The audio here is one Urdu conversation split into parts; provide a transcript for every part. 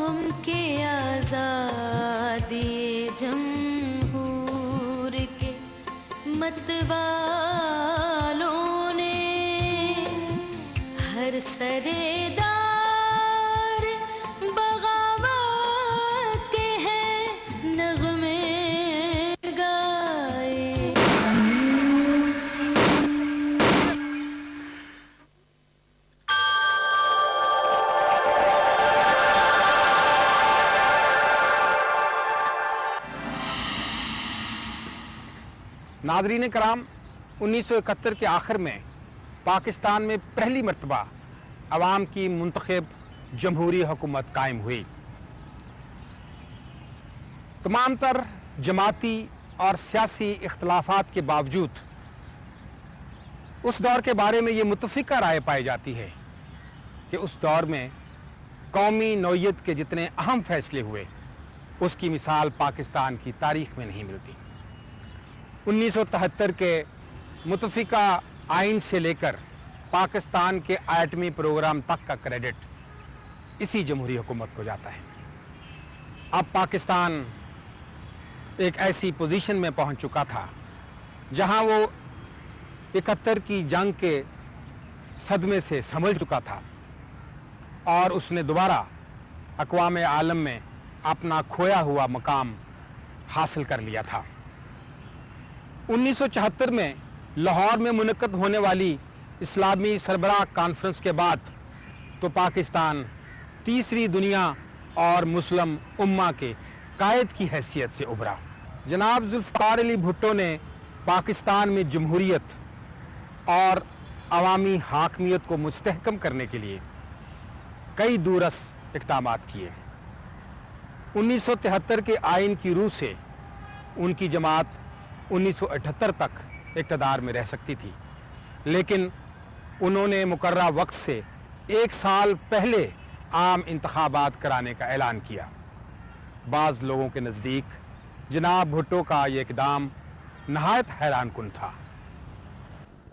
قوم کے آزادی جمہور کے متوالوں نے ہر سردار بغاوت کے ہیں نغمے گائے. ناظرین کرام، 1971 کے آخر میں پاکستان میں پہلی مرتبہ عوام کی منتخب جمہوری حکومت قائم ہوئی. تمام تر جماعتی اور سیاسی اختلافات کے باوجود اس دور کے بارے میں یہ متفقہ رائے پائی جاتی ہے کہ اس دور میں قومی نوعیت کے جتنے اہم فیصلے ہوئے اس کی مثال پاکستان کی تاریخ میں نہیں ملتی. 1973 کے متفقہ آئین سے لے کر پاکستان کے ایٹمی پروگرام تک کا کریڈٹ اسی جمہوری حکومت کو جاتا ہے. اب پاکستان ایک ایسی پوزیشن میں پہنچ چکا تھا جہاں وہ 71 کی جنگ کے صدمے سے سنبھل چکا تھا اور اس نے دوبارہ اقوام عالم میں اپنا کھویا ہوا مقام حاصل کر لیا تھا. 1974 میں لاہور میں منعقد ہونے والی اسلامی سربراہ کانفرنس کے بعد تو پاکستان تیسری دنیا اور مسلم امہ کے قائد کی حیثیت سے ابھرا. جناب ذوالفقار علی بھٹو نے پاکستان میں جمہوریت اور عوامی حاکمیت کو مستحکم کرنے کے لیے کئی دورس اقدامات کیے. 1973 کے آئین کی روح سے ان کی جماعت 1978 تک اقتدار میں رہ سکتی تھی، لیکن انہوں نے مقررہ وقت سے 1 سال پہلے عام انتخابات کرانے کا اعلان کیا. بعض لوگوں کے نزدیک جناب بھٹو کا یہ اقدام نہایت حیران کن تھا.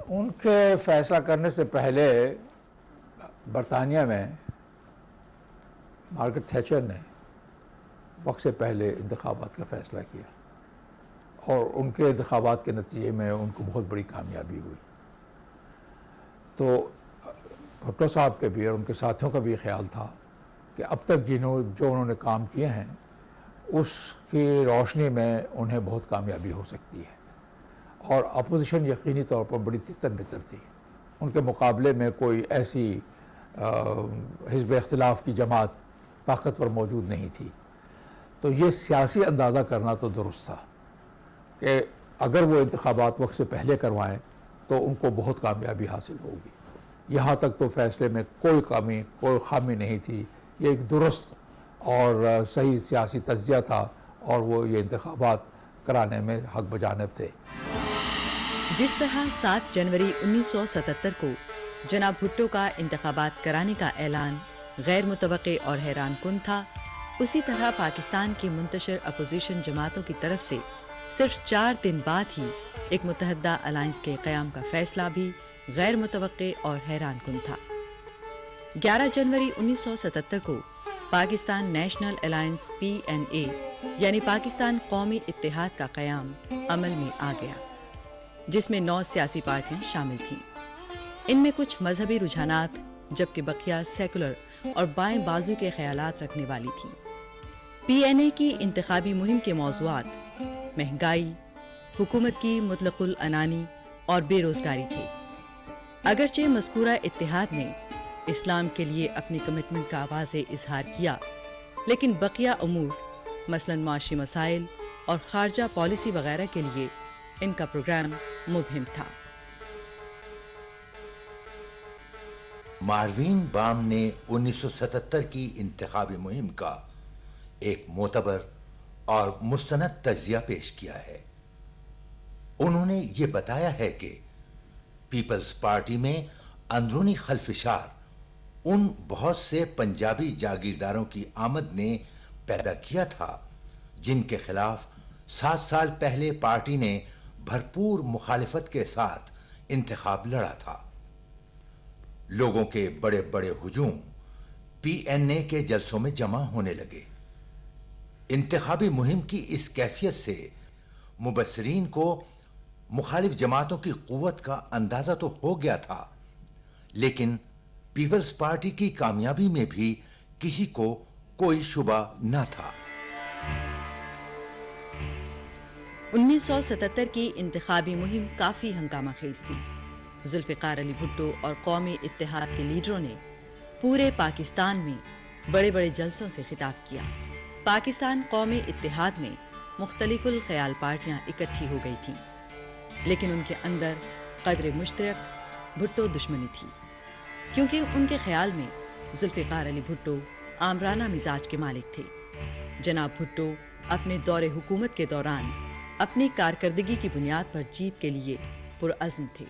ان کے فیصلہ کرنے سے پہلے برطانیہ میں مارگریٹ تھیچر نے وقت سے پہلے انتخابات کا فیصلہ کیا اور ان کے انتخابات کے نتیجے میں ان کو بہت بڑی کامیابی ہوئی. تو بھٹو صاحب کے بھی اور ان کے ساتھیوں کا بھی خیال تھا کہ اب تک جو انہوں نے کام کیے ہیں اس کی روشنی میں انہیں بہت کامیابی ہو سکتی ہے. اور اپوزیشن یقینی طور پر بڑی تتر بتر تھی. ان کے مقابلے میں کوئی ایسی حزب اختلاف کی جماعت طاقتور موجود نہیں تھی. تو یہ سیاسی اندازہ کرنا تو درست تھا کہ اگر وہ انتخابات وقت سے پہلے کروائیں تو ان کو بہت کامیابی حاصل ہوگی. یہاں تک تو فیصلے میں کوئی کمی کوئی خامی نہیں تھی. یہ ایک درست اور صحیح سیاسی تجزیہ تھا اور وہ یہ انتخابات کرانے میں حق بجانب تھے. جس طرح 7 جنوری 1977 کو جناب بھٹو کا انتخابات کرانے کا اعلان غیر متوقع اور حیران کن تھا، اسی طرح پاکستان کی منتشر اپوزیشن جماعتوں کی طرف سے صرف 4 دن بعد ہی ایک متحدہ الائنس کے قیام کا فیصلہ بھی غیر متوقع اور حیران کن تھا. 11 جنوری 1977 کو پاکستان نیشنل الائنس PNA یعنی پاکستان قومی اتحاد کا قیام عمل میں آ گیا، جس میں 9 سیاسی پارٹیاں شامل تھیں. ان میں کچھ مذہبی رجحانات جبکہ بقیہ سیکولر اور بائیں بازو کے خیالات رکھنے والی تھیں. PNA کی انتخابی مہم کے موضوعات مہنگائی، حکومت کی مطلق العنانی اور بے روزگاری تھے. اگرچہ مذکورہ اتحاد نے اسلام کے لیے اپنی کمٹمنٹ کا واضح اظہار کیا، لیکن بقیہ امور مثلاً معاشی مسائل اور خارجہ پالیسی وغیرہ کے لیے ان کا پروگرام مبہم تھا. ماروین بام نے 1977 کی انتخابی مہم کا ایک معتبر اور مستند تجزیہ پیش کیا ہے. انہوں نے یہ بتایا ہے کہ پیپلز پارٹی میں اندرونی خلفشار ان بہت سے پنجابی جاگیرداروں کی آمد نے پیدا کیا تھا جن کے خلاف 7 سال پہلے پارٹی نے بھرپور مخالفت کے ساتھ انتخاب لڑا تھا. لوگوں کے بڑے بڑے ہجوم پی این اے کے جلسوں میں جمع ہونے لگے۔ انتخابی مہم کی اس کیفیت سے مبصرین کو مخالف جماعتوں کی قوت کا اندازہ تو ہو گیا تھا، لیکن پیپلز پارٹی کی کامیابی میں بھی کسی کو کوئی شبہ نہ تھا۔ 1977 کی انتخابی مہم کافی ہنگامہ خیز تھی۔ ذوالفقار علی بھٹو اور قومی اتحاد کے لیڈروں نے پورے پاکستان میں بڑے بڑے جلسوں سے خطاب کیا۔ پاکستان قومی اتحاد میں مختلف الخیال پارٹیاں اکٹھی ہو گئی تھیں، لیکن ان کے اندر قدر مشترک بھٹو دشمنی تھی، کیونکہ ان کے خیال میں ذوالفقار علی بھٹو آمرانہ مزاج کے مالک تھے۔ جناب بھٹو اپنے دور حکومت کے دوران اپنی کارکردگی کی بنیاد پر جیت کے لیے پرعزم تھے۔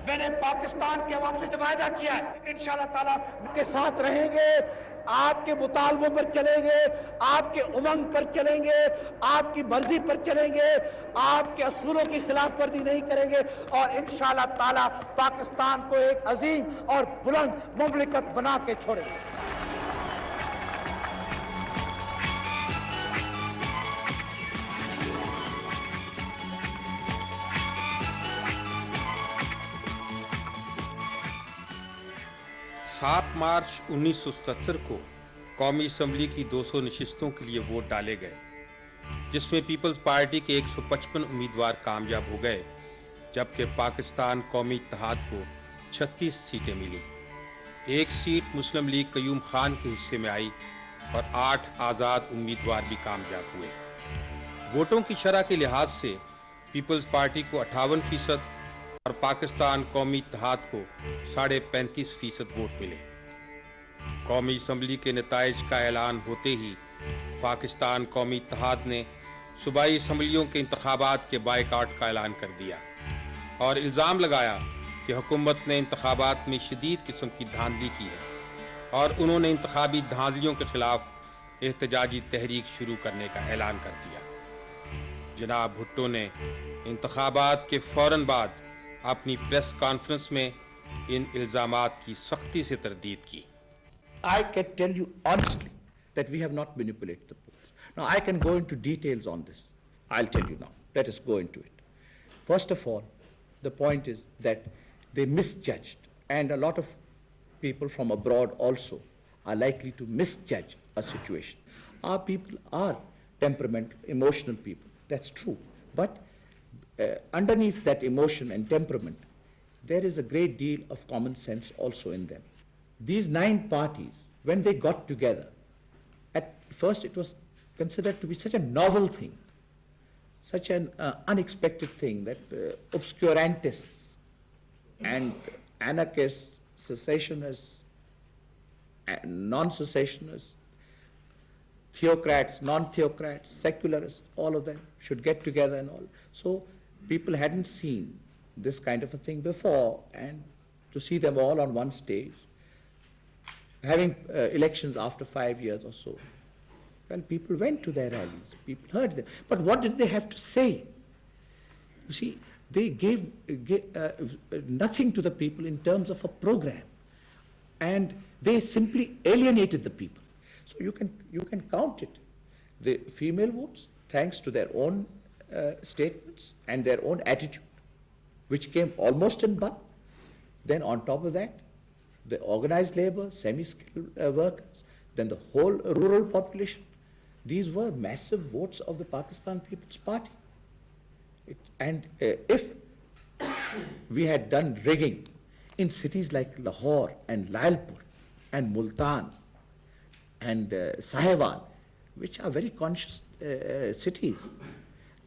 میں نے پاکستان کے عوام سے وعدہ کیا ہے، انشاءاللہ تعالیٰ ان کے ساتھ رہیں گے، آپ کے مطالبوں پر چلیں گے، آپ کے امنگ پر چلیں گے، آپ کی مرضی پر چلیں گے، آپ کے اصولوں کی خلاف ورزی نہیں کریں گے، اور انشاءاللہ تعالیٰ پاکستان کو ایک عظیم اور بلند مملکت بنا کے چھوڑیں گے۔ سات مارچ 1977 کو قومی اسمبلی کی 200 نشستوں کے لیے ووٹ ڈالے گئے، جس میں پیپلز پارٹی کے 155 امیدوار کامیاب ہو گئے، جبکہ پاکستان قومی اتحاد کو 36 سیٹیں ملی۔ ایک سیٹ مسلم لیگ قیوم خان کے حصے میں آئی اور 8 آزاد امیدوار بھی کامیاب ہوئے۔ ووٹوں کی شرح کے لحاظ سے پیپلز پارٹی کو 58% اور پاکستان قومی اتحاد کو 35.5% ووٹ ملے۔ قومی اسمبلی کے نتائج کا اعلان ہوتے ہی پاکستان قومی اتحاد نے صوبائی اسمبلیوں کے انتخابات کے بائیکاٹ کا اعلان کر دیا اور الزام لگایا کہ حکومت نے انتخابات میں شدید قسم کی دھاندلی کی ہے، اور انہوں نے انتخابی دھاندلیوں کے خلاف احتجاجی تحریک شروع کرنے کا اعلان کر دیا۔ جناب بھٹو نے انتخابات کے فوراً بعد اپنی پریس کانفرنس میں ان الزامات کی سختی سے تردید کی۔ I can tell you honestly that we have not manipulated the polls. Now I can go into details on this. I'll tell you now. Let us go into it. First of all, the point is that they misjudged, and a lot of people from abroad also are likely to misjudge a situation. Our people are temperamental, emotional people. That's true. But underneath that emotion and temperament, there is a great deal of common sense also in them. These 9 parties, when they got together, at first it was considered to be such a novel thing, such an unexpected thing that obscurantists and anarchists, secessionists, non-secessionists, theocrats, non-theocrats, secularists, all of them should get together and all. So people hadn't seen this kind of a thing before, and to see them all on one stage, having elections after 5 years or so, well, people went to their rallies, people heard them. But what did they have to say? You see, they gave nothing to the people in terms of a program, and they simply alienated the people. So you can count it. The female votes, thanks to their own statements and their own attitude, which came almost in bulk. Then on top of that, the organized labor, semi-skilled workers, then the whole rural population. These were massive votes of the Pakistan People's Party. If we had done rigging in cities like Lahore and Lalpur and Multan and Sahiwal, which are very conscious cities,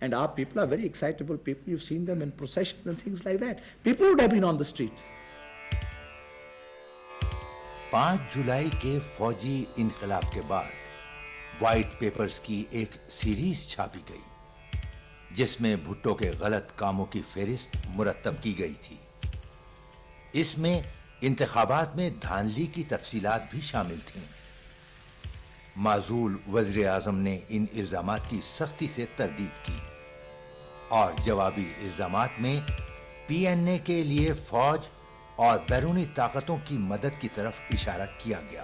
and our people are very excitable people, you've seen them in processions and things like that, people would have been on the streets. 5 جولائی کے فوجی انقلاب کے بعد وائٹ پیپرز کی ایک سیریز چھاپی گئی، جس میں بھٹو کے غلط کاموں کی فہرست مرتب کی گئی تھی۔ اس میں انتخابات میں دھاندلی کی تفصیلات بھی شامل تھیں۔ معزول وزیر اعظم نے ان الزامات کی سختی سے تردید کی، اور جوابی الزامات میں پی این اے کے لیے فوج اور بیرونی طاقتوں کی مدد کی طرف اشارہ کیا گیا۔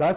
10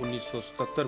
1977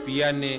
PNA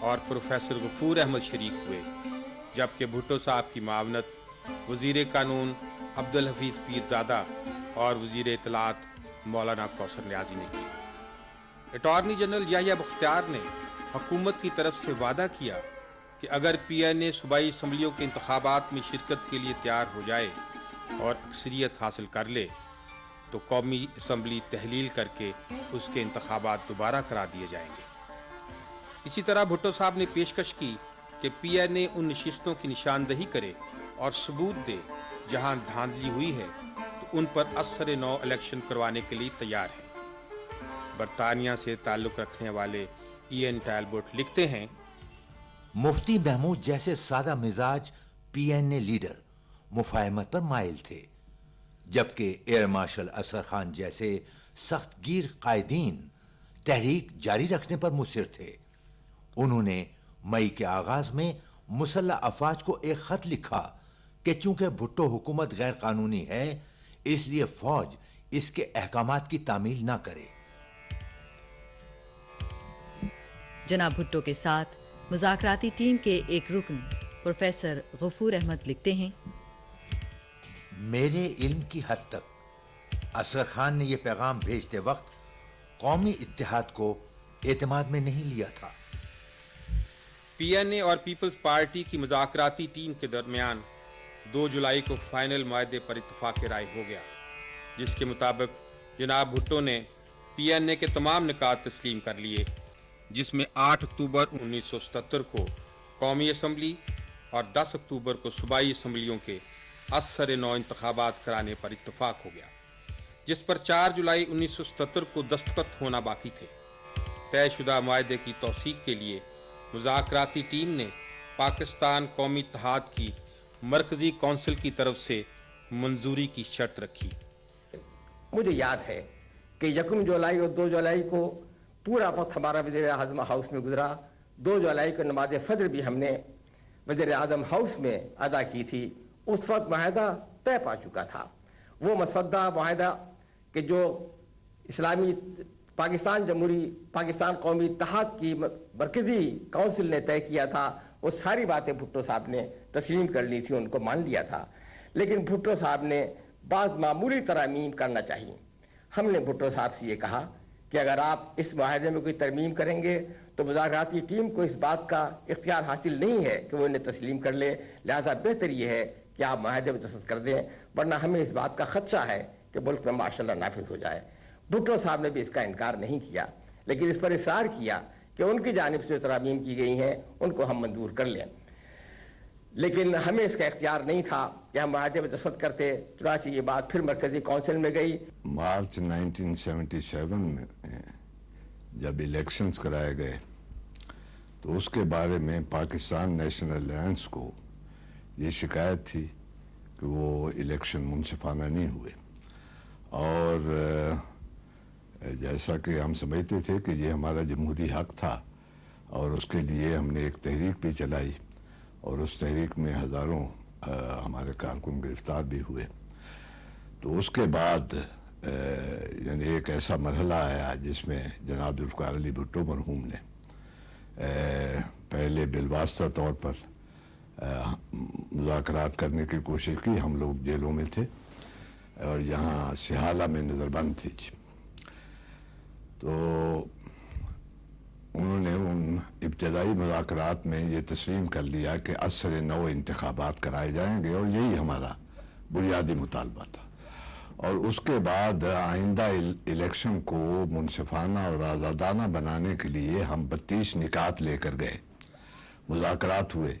اور پروفیسر غفور احمد شریک ہوئے، جبکہ بھٹو صاحب کی معاونت وزیر قانون عبدالحفیظ پیرزادہ اور وزیر اطلاعات مولانا کوثر نیازی نے کی۔ اٹارنی جنرل یحییٰ بختیار نے حکومت کی طرف سے وعدہ کیا کہ اگر پی این اے صوبائی اسمبلیوں کے انتخابات میں شرکت کے لیے تیار ہو جائے اور اکثریت حاصل کر لے تو قومی اسمبلی تحلیل کر کے اس کے انتخابات دوبارہ کرا دیے جائیں گے۔ اسی طرح بھٹو صاحب نے پیشکش کی کہ پی این اے ان نشستوں کی نشاندہی کرے اور ثبوت دے جہاں دھاندلی ہوئی ہے تو ان پر اثر نو الیکشن کروانے کے لیے تیار ہے۔ برطانیہ سے تعلق رکھنے والے این ٹیلبوٹ لکھتے ہیں، مفتی محمود جیسے سادہ مزاج پی این اے لیڈر مفاہمت پر مائل تھے، جبکہ ایئر مارشل اصغر خان جیسے سخت گیر قائدین تحریک جاری رکھنے پر مصر تھے۔ انہوں نے مئی کے آغاز میں مسلح افواج کو ایک خط لکھا کہ چونکہ بھٹو حکومت غیر قانونی ہے اس لیے فوج اس کے احکامات کی تعمیل نہ کرے۔ جناب بھٹو کے ساتھ مذاکراتی ٹیم کے ایک رکن پروفیسر غفور احمد لکھتے ہیں، میرے علم کی حد تک اصغر خان نے یہ پیغام بھیجتے وقت قومی اتحاد کو اعتماد میں نہیں لیا تھا۔ پی این اے اور پیپلز پارٹی کی مذاکراتی ٹیم کے درمیان 2 جولائی کو فائنل معاہدے پر اتفاق رائے ہو گیا، جس کے مطابق جناب بھٹو نے پی این اے کے تمام نکات تسلیم کر لیے، جس میں 8 اکتوبر 1977 کو قومی اسمبلی اور 10 اکتوبر کو صوبائی اسمبلیوں کے اثر نو انتخابات کرانے پر اتفاق ہو گیا، جس پر 4 جولائی 1977 کو دستخط ہونا باقی تھے۔ طے شدہ معاہدے کی توثیق کے لیے مذاکراتی ٹیم نے پاکستان قومی اتحاد کی مرکزی کونسل کی طرف سے منظوری کی شرط رکھی۔ مجھے یاد ہے کہ 1 جولائی اور 2 جولائی کو پورا وقت ہمارا وزیر اعظم ہاؤس میں گزرا۔ 2 جولائی کو نماز فجر بھی ہم نے وزیر اعظم ہاؤس میں ادا کی تھی۔ اس وقت معاہدہ طے پا چکا تھا، وہ مسودہ معاہدہ کہ جو اسلامی پاکستان قومی اتحاد کی مرکزی کونسل نے طے کیا تھا، وہ ساری باتیں بھٹو صاحب نے تسلیم کر لی تھی، ان کو مان لیا تھا، لیکن بھٹو صاحب نے بعض معمولی ترامیم کرنا چاہیے۔ ہم نے بھٹو صاحب سے یہ کہا کہ اگر آپ اس معاہدے میں کوئی ترمیم کریں گے تو مذاکراتی ٹیم کو اس بات کا اختیار حاصل نہیں ہے کہ وہ انہیں تسلیم کر لے، لہذا بہتر یہ ہے کہ آپ معاہدے میں دستخط کر دیں، ورنہ ہمیں اس بات کا خدشہ ہے کہ ملک میں معاشی اللہ نافذ ہو جائے۔ بھٹو صاحب نے بھی اس کا انکار نہیں کیا، لیکن اس پر اصرار کیا کہ ان کی جانب سے جو ترامیم کی گئی ہیں ان کو ہم منظور کر لیں، لیکن ہمیں اس کا اختیار نہیں تھا کہ ہم معاہدے میں دستخط کرتے۔ چنانچہ یہ بات پھر مرکزی کونسل میں گئی۔ مارچ 1977 میں جب الیکشنز کرائے گئے تو اس کے بارے میں پاکستان نیشنل الائنس کو یہ شکایت تھی کہ وہ الیکشن منصفانہ نہیں ہوئے، اور جیسا کہ ہم سمجھتے تھے کہ یہ ہمارا جمہوری حق تھا، اور اس کے لیے ہم نے ایک تحریک بھی چلائی، اور اس تحریک میں ہزاروں ہمارے کارکن گرفتار بھی ہوئے۔ تو اس کے بعد یعنی ایک ایسا مرحلہ آیا جس میں جناب ذوالفقار علی بھٹو مرحوم نے پہلے بالواسطہ طور پر مذاکرات کرنے کی کوشش کی۔ ہم لوگ جیلوں میں تھے اور یہاں سہالہ میں نظر بند تھی، تو انہوں نے ان ابتدائی مذاکرات میں یہ تسلیم کر لیا کہ اثر نو انتخابات کرائے جائیں گے، اور یہی ہمارا بنیادی مطالبہ تھا۔ اور اس کے بعد آئندہ الیکشن کو منصفانہ اور آزادانہ بنانے کے لیے ہم 32 نکات لے کر گئے، مذاکرات ہوئے،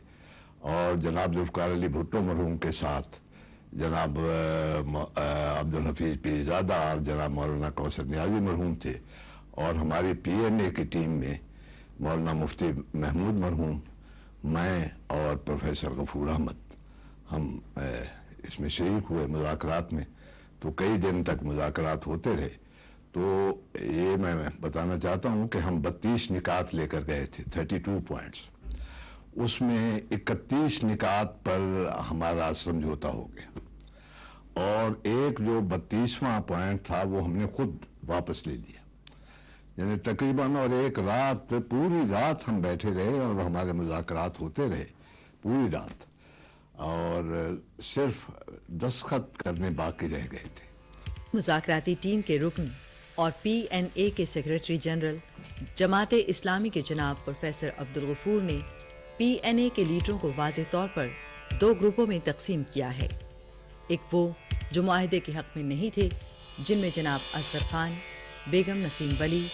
اور جناب ذوالفقار علی بھٹو مرحوم کے ساتھ جناب عبدالحفیظ پیرزادہ اور جناب مولانا کوثر نیازی مرحوم تھے، اور ہماری پی این اے کی ٹیم میں مولانا مفتی محمود مرحوم، میں اور پروفیسر غفور احمد، ہم اس میں شریک ہوئے مذاکرات میں۔ تو کئی دن تک مذاکرات ہوتے رہے۔ تو یہ میں بتانا چاہتا ہوں کہ ہم 32 نکات لے کر گئے تھے، 32 پوائنٹس، اس میں 31 نکات پر ہمارا سمجھوتا ہو گیا، اور ایک جو 32واں پوائنٹ تھا وہ ہم نے خود واپس لے لیا، یعنی تقریباً اور ایک رات، پوری رات ہم بیٹھے رہے اور ہمارے مذاکرات ہوتے رہے پوری رات، اور صرف دستخط کرنے باقی رہ گئے تھے۔ مذاکراتی ٹیم کے رکن اور پی این اے کے سیکریٹری جنرل جماعت اسلامی کے جناب پروفیسر عبدالغفور نے پی این اے کے لیڈروں کو واضح طور پر 2 گروپوں میں تقسیم کیا ہے۔ ایک وہ جو معاہدے کے حق میں نہیں تھے، جن میں جناب اصغر خان، بیگم نسیم ولی،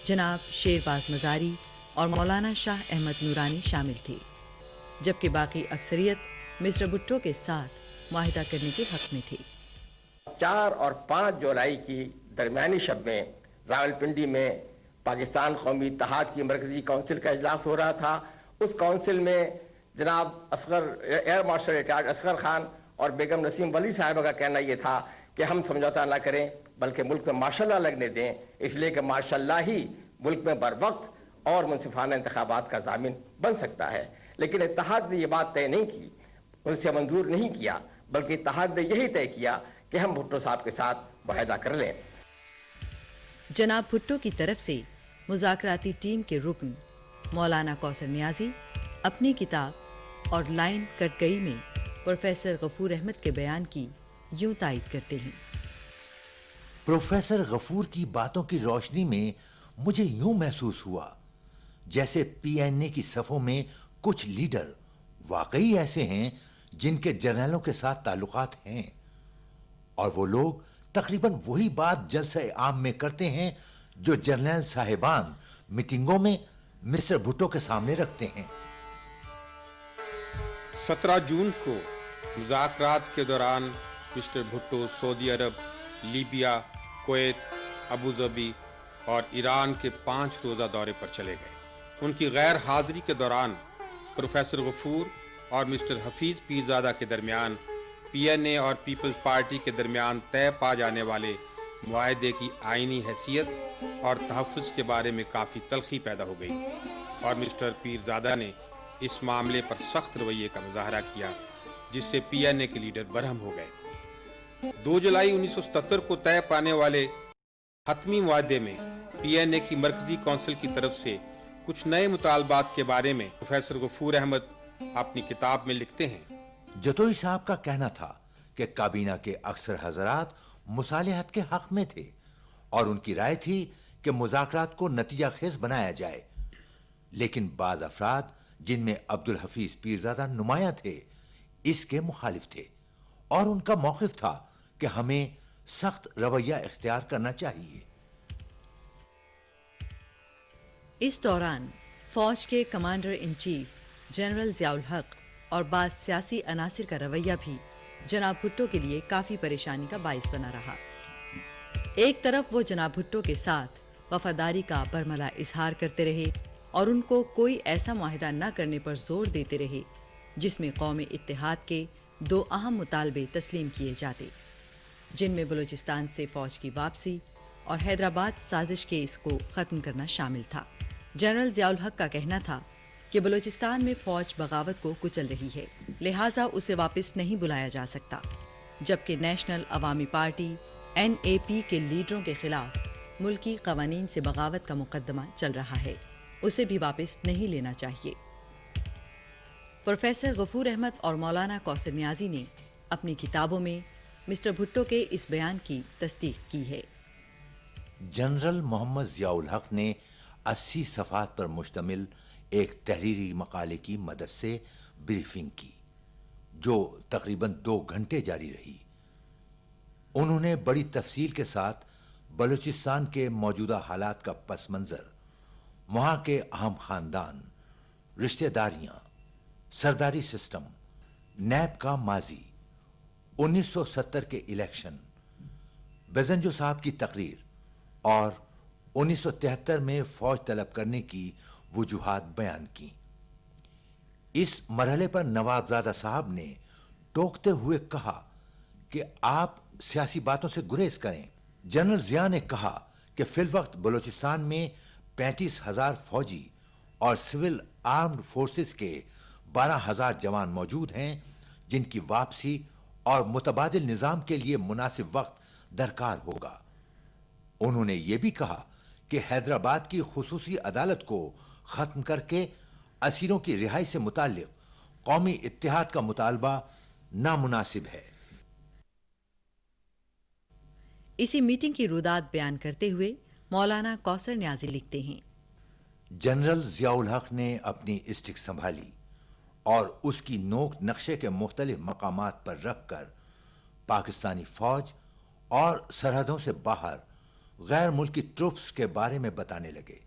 جناب شیرباز مزاری اور مولانا شاہ احمد نورانی شامل تھے، جبکہ باقی اکثریت مسٹر بھٹو کے ساتھ معاہدہ کرنے کے حق میں تھے۔ 4 اور 5 جولائی کی درمیانی شب میں راولپنڈی میں پاکستان قومی اتحاد کی مرکزی کونسل کا اجلاس ہو رہا تھا۔ اس کونسل میں جناب air marshal retired Asghar Khan اور بیگم نسیم ولی صاحبہ کا کہنا یہ تھا کہ ہم سمجھوتہ نہ کریں بلکہ ملک میں ماشاء اللہ لگنے دیں، اس لیے کہ ماشاء اللہ ہی ملک میں بروقت اور منصفانہ انتخابات کا ضامن بن سکتا ہے۔ لیکن اتحاد نے یہ بات طے نہیں کی، ان سے منظور نہیں کیا، بلکہ اتحاد نے یہی طے کیا کہ ہم بھٹو صاحب کے ساتھ معاہدہ کر لیں۔ جناب بھٹو کی طرف سے مذاکراتی ٹیم کے رکن مولانا کوثر نیازی اپنی کتاب اور لائن کٹ گئی میں پروفیسر غفور احمد کے بیان کی یوں تائید کرتے ہیں۔ پروفیسر غفور کی باتوں کی روشنی میں مجھے یوں محسوس ہوا جیسے پی این اے کی صفوں میں کچھ لیڈر واقعی ایسے ہیں جن کے جرنیلوں کے ساتھ تعلقات ہیں، اور وہ لوگ تقریباً وہی بات جلسہ عام میں کرتے ہیں جو جرنیل صاحبان میٹنگوں میں مسٹر بھٹو کے سامنے رکھتے ہیں۔ 17 جون کو مذاکرات کے دوران مسٹر بھٹو سعودی عرب، لیبیا، کویت، ابوظہبی اور ایران کے 5 روزہ دورے پر چلے گئے۔ ان کی غیر حاضری کے دوران پروفیسر غفور اور مسٹر حفیظ پیرزادہ کے درمیان پی این اے اور پیپلز پارٹی کے درمیان طے پا جانے والے معاہدے کی آئینی حیثیت اور تحفظ کے بارے میں کافی تلخی پیدا ہو گئی، اور مسٹر پیرزادہ نے اس معاملے پر سخت رویے کا مظاہرہ کیا، جس سے پی این اے کے لیڈر برہم ہو گئے۔ 2 جولائی 1977 کو طے پانے والے حتمی معاہدے میں پی این اے کی مرکزی کونسل کی طرف سے کچھ نئے مطالبات کے بارے میں پروفیسر غفور احمد اپنی کتاب میں لکھتے ہیں۔ جتوئی صاحب کا کہنا تھا کہ کابینہ کے اکثر حضرات مصالحت کے حق میں تھے، اور ان کی رائے تھی کہ مذاکرات کو نتیجہ خیز بنایا جائے، لیکن بعض افراد جن میں عبدالحفیظ پیرزادہ نمایاں تھے اس کے مخالف تھے، اور ان کا موقف تھا کہ ہمیں سخت رویہ اختیار کرنا چاہیے۔ اس دوران فوج کے commander in chief general Zia الحق اور بعض سیاسی عناصر کا رویہ بھی جناب بھٹو کے لیے کافی پریشانی کا باعث بنا رہا۔ ایک طرف وہ جناب بھٹو کے ساتھ وفاداری کا برملا اظہار کرتے رہے اور ان کو کوئی ایسا معاہدہ نہ کرنے پر زور دیتے رہے جس میں قومی اتحاد کے 2 اہم مطالبے تسلیم کیے جاتے، جن میں بلوچستان سے فوج کی واپسی اور حیدرآباد سازش کیس کو ختم کرنا شامل تھا۔ جنرل ضیاء الحق کا کہنا تھا کہ بلوچستان میں فوج بغاوت کو کچل رہی ہے، لہٰذا اسے واپس نہیں بلایا جا سکتا، جبکہ نیشنل عوامی پارٹی این اے پی کے لیڈروں کے خلاف ملکی قوانین سے بغاوت کا مقدمہ چل رہا ہے، اسے بھی واپس نہیں لینا چاہیے۔ پروفیسر غفور احمد اور مولانا کوثر نیازی نے اپنی کتابوں میں مسٹر بھٹو کے اس بیان کی تصدیق کی ہے۔ جنرل محمد ضیاء الحق نے 80 صفحات پر مشتمل ایک تحریری مقالے کی مدد سے بریفنگ کی، جو تقریباً 2 گھنٹے جاری رہی۔ انہوں نے بڑی تفصیل کے ساتھ بلوچستان کے موجودہ حالات کا پس منظر، وہاں کے اہم خاندان، رشتہ داریاں، سرداری سسٹم، نیب کا ماضی، 1970 کے الیکشن، بیزنجو صاحب کی تقریر اور 1973 میں فوج طلب کرنے کی وجوہات بیان کی۔ اس مرحلے پر نواب زادہ صاحب نے ٹوکتے ہوئے کہا کہ آپ سیاسی باتوں سے گریز کریں۔ جنرل ضیاء نے کہا کہ فی الوقت بلوچستان میں 35,000 فوجی اور سول آرمڈ فورسز کے 12,000 جوان موجود ہیں، جن کی واپسی اور متبادل نظام کے لیے مناسب وقت درکار ہوگا۔ انہوں نے یہ بھی کہا کہ حیدرآباد کی خصوصی عدالت کو ختم کر کے اسیروں کی رہائی سے متعلق قومی اتحاد کا مطالبہ نامناسب ہے۔ اسی میٹنگ کی رودات بیان کرتے ہوئے مولانا کوثر نیازی لکھتے ہیں، جنرل ضیاء الحق نے اپنی اسٹک سنبھالی اور اس کی نوک نقشے کے مختلف مقامات پر رکھ کر پاکستانی فوج اور سرحدوں سے باہر غیر ملکی ٹروپس کے بارے میں بتانے لگے۔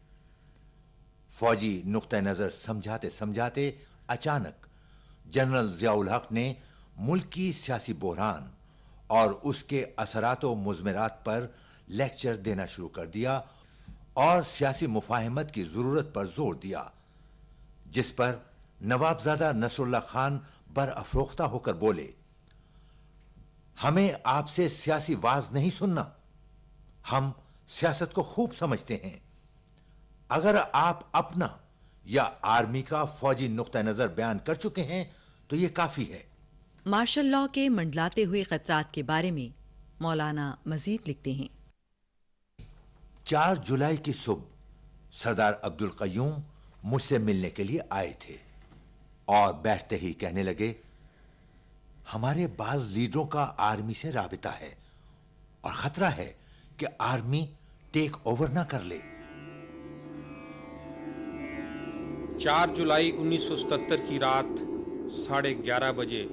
فوجی نقطہ نظر سمجھاتے سمجھاتے اچانک جنرل ضیاء الحق نے ملکی سیاسی بحران اور اس کے اثرات و مضمرات پر لیکچر دینا شروع کر دیا اور سیاسی مفاہمت کی ضرورت پر زور دیا، جس پر نوابزادہ نصر اللہ خان برافروختہ ہو کر بولے، ہمیں آپ سے سیاسی واز نہیں سننا، ہم سیاست کو خوب سمجھتے ہیں، اگر آپ اپنا یا آرمی کا فوجی نقطہ نظر بیان کر چکے ہیں تو یہ کافی ہے۔ مارشل لاء کے منڈلاتے ہوئے خطرات کے بارے میں مولانا مزید لکھتے ہیں، 4 جولائی کی صبح سردار عبدالقیوم مجھ سے ملنے کے لیے آئے تھے اور بیٹھتے ہی کہنے لگے، ہمارے بعض لیڈروں کا آرمی سے رابطہ ہے اور خطرہ ہے کہ آرمی ٹیک اوور نہ کر لے۔ 4 جولائی 1977 کی رات 11:30 بجے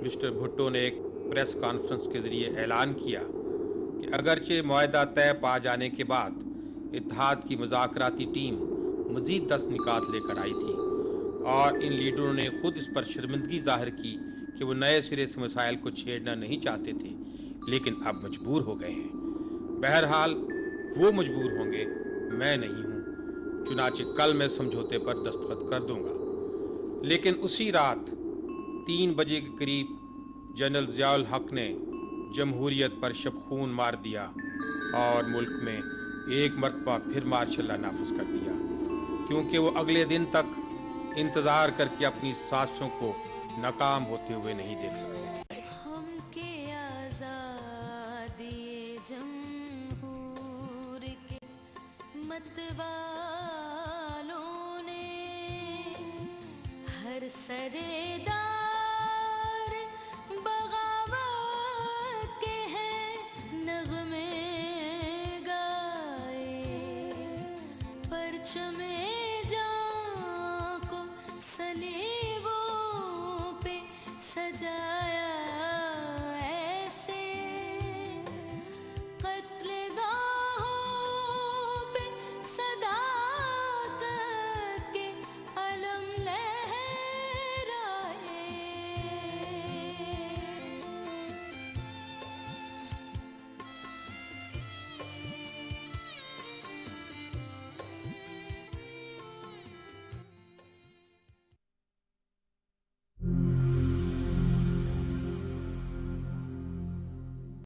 مسٹر بھٹو نے ایک پریس کانفرنس کے ذریعے اعلان کیا کہ اگرچہ معاہدہ طے پا جانے کے بعد اتحاد کی مذاکراتی ٹیم مزید 10 نکات لے کر آئی تھی اور ان لیڈروں نے خود اس پر شرمندگی ظاہر کی کہ وہ نئے سرے سے مسائل کو چھیڑنا نہیں چاہتے تھے، لیکن اب مجبور ہو گئے ہیں۔ بہرحال وہ مجبور ہوں گے، میں نہیں ہوں، چنانچہ کل میں سمجھوتے پر دستخط کر دوں گا۔ لیکن اسی رات 3 بجے کے قریب جنرل ضیاء الحق نے جمہوریت پر شب خون مار دیا اور ملک میں ایک مرتبہ پھر مارشل لا نافذ کر دیا، کیونکہ وہ اگلے دن تک انتظار کر کے اپنی سازشوں کو ناکام ہوتے ہوئے نہیں دیکھ سکتے۔ ہم کے آزادی جمہور کے متوالوں نے ہر سردار بغاوت کے ہیں نغمے گائے، پرچم جان کو صلیبوں پہ سجا